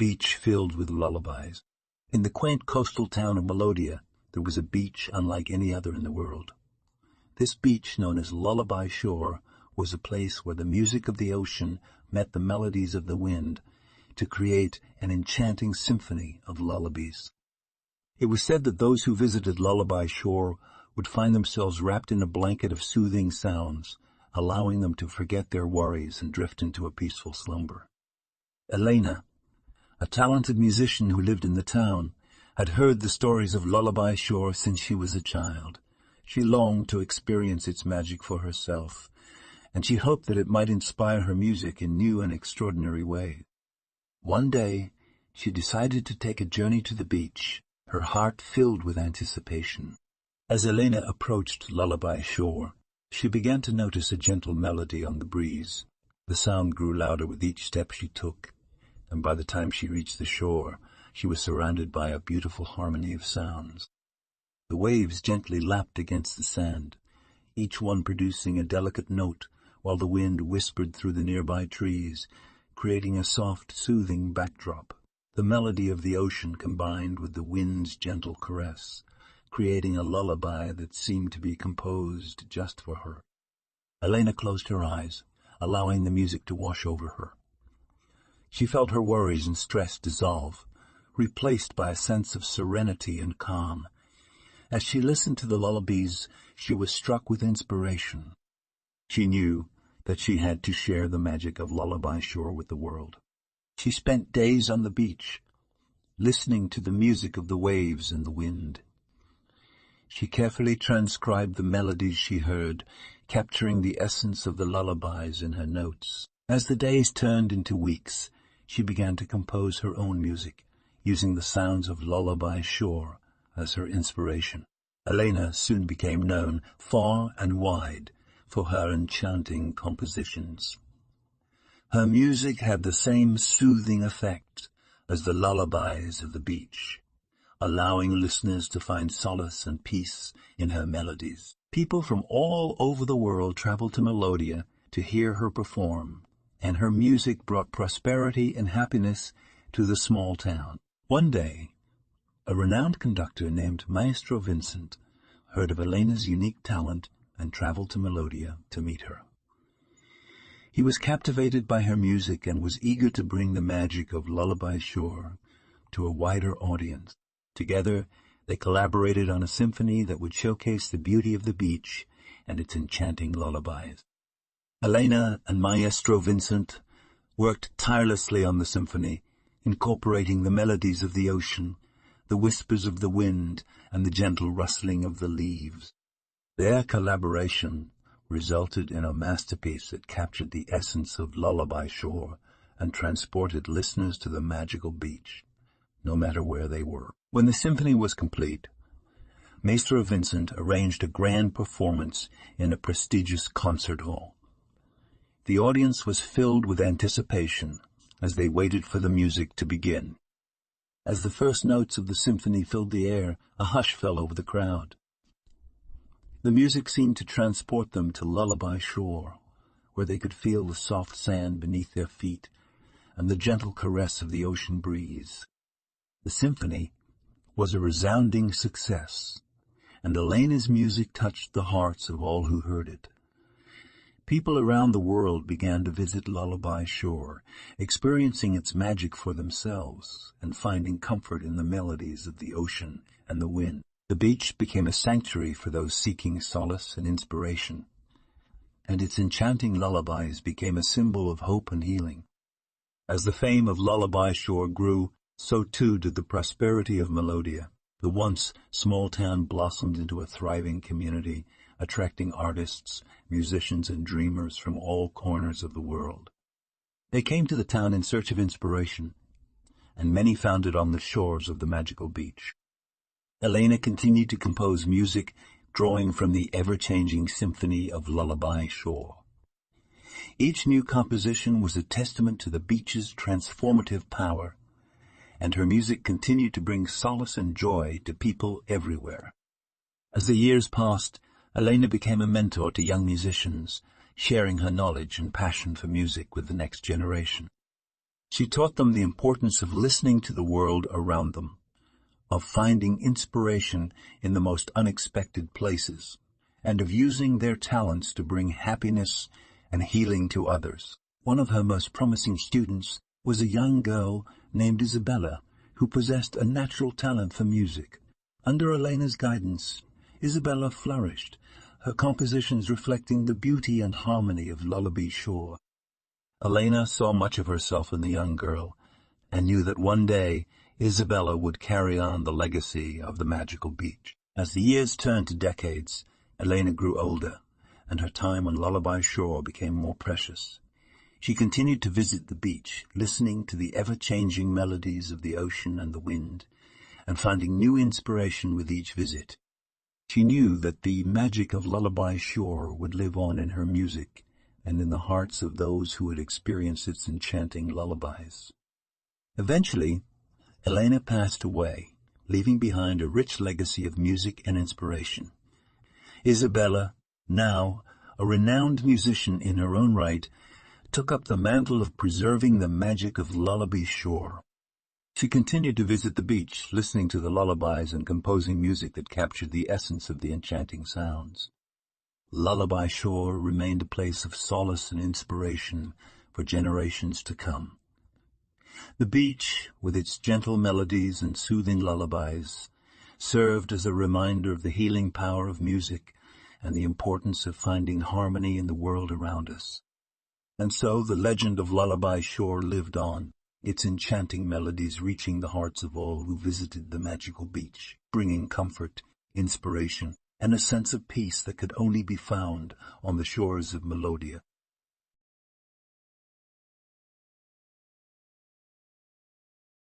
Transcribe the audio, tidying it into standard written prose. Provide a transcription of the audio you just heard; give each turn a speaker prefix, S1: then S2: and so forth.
S1: beach filled with lullabies. In the quaint coastal town of Melodia, there was a beach unlike any other in the world. This beach, known as Lullaby Shore, was a place where the music of the ocean met the melodies of the wind to create an enchanting symphony of lullabies. It was said that those who visited Lullaby Shore would find themselves wrapped in a blanket of soothing sounds, allowing them to forget their worries and drift into a peaceful slumber. Elena, a talented musician who lived in the town, had heard the stories of Lullaby Shore since she was a child. She longed to experience its magic for herself, and she hoped that it might inspire her music in new and extraordinary ways. One day, she decided to take a journey to the beach, her heart filled with anticipation. As Elena approached Lullaby Shore, she began to notice a gentle melody on the breeze. The sound grew louder with each step she took, and by the time she reached the shore, she was surrounded by a beautiful harmony of sounds. The waves gently lapped against the sand, each one producing a delicate note, while the wind whispered through the nearby trees, creating a soft, soothing backdrop. The melody of the ocean combined with the wind's gentle caress, creating a lullaby that seemed to be composed just for her. Elena closed her eyes, allowing the music to wash over her. She felt her worries and stress dissolve, replaced by a sense of serenity and calm. As she listened to the lullabies, she was struck with inspiration. She knew that she had to share the magic of Lullaby Shore with the world. She spent days on the beach, listening to the music of the waves and the wind. She carefully transcribed the melodies she heard, capturing the essence of the lullabies in her notes. As the days turned into weeks, she began to compose her own music, using the sounds of Lullaby Shore as her inspiration. Elena soon became known far and wide for her enchanting compositions. Her music had the same soothing effect as the lullabies of the beach, allowing listeners to find solace and peace in her melodies. People from all over the world traveled to Melodia to hear her perform, and her music brought prosperity and happiness to the small town. One day, a renowned conductor named Maestro Vincent heard of Elena's unique talent and traveled to Melodia to meet her. He was captivated by her music and was eager to bring the magic of Lullaby Shore to a wider audience. Together, they collaborated on a symphony that would showcase the beauty of the beach and its enchanting lullabies. Elena and Maestro Vincent worked tirelessly on the symphony, incorporating the melodies of the ocean, the whispers of the wind, and the gentle rustling of the leaves. Their collaboration resulted in a masterpiece that captured the essence of Lullaby Shore and transported listeners to the magical beach, no matter where they were. When the symphony was complete, Maestro Vincent arranged a grand performance in a prestigious concert hall. The audience was filled with anticipation as they waited for the music to begin. As the first notes of the symphony filled the air, a hush fell over the crowd. The music seemed to transport them to Lullaby Shore, where they could feel the soft sand beneath their feet and the gentle caress of the ocean breeze. The symphony was a resounding success, and Elena's music touched the hearts of all who heard it. People around the world began to visit Lullaby Shore, experiencing its magic for themselves and finding comfort in the melodies of the ocean and the wind. The beach became a sanctuary for those seeking solace and inspiration, and its enchanting lullabies became a symbol of hope and healing. As the fame of Lullaby Shore grew, so too did the prosperity of Melodia. The once small town blossomed into a thriving community, attracting artists, musicians, and dreamers from all corners of the world. They came to the town in search of inspiration, and many found it on the shores of the magical beach. Elena continued to compose music, drawing from the ever-changing symphony of Lullaby Shore. Each new composition was a testament to the beach's transformative power, and her music continued to bring solace and joy to people everywhere. As the years passed, Elena became a mentor to young musicians, sharing her knowledge and passion for music with the next generation. She taught them the importance of listening to the world around them, of finding inspiration in the most unexpected places, and of using their talents to bring happiness and healing to others. One of her most promising students was a young girl named Isabella, who possessed a natural talent for music. Under Elena's guidance, Isabella flourished, her compositions reflecting the beauty and harmony of Lullaby Shore. Elena saw much of herself in the young girl, and knew that one day Isabella would carry on the legacy of the magical beach. As the years turned to decades, Elena grew older, and her time on Lullaby Shore became more precious. She continued to visit the beach, listening to the ever-changing melodies of the ocean and the wind, and finding new inspiration with each visit. She knew that the magic of Lullaby Shore would live on in her music and in the hearts of those who had experienced its enchanting lullabies. Eventually, Elena passed away, leaving behind a rich legacy of music and inspiration. Isabella, now a renowned musician in her own right, took up the mantle of preserving the magic of Lullaby Shore. She continued to visit the beach, listening to the lullabies and composing music that captured the essence of the enchanting sounds. Lullaby Shore remained a place of solace and inspiration for generations to come. The beach, with its gentle melodies and soothing lullabies, served as a reminder of the healing power of music and the importance of finding harmony in the world around us. And so the legend of Lullaby Shore lived on, its enchanting melodies reaching the hearts of all who visited the magical beach, bringing comfort, inspiration, and a sense of peace that could only be found on the shores of Melodia.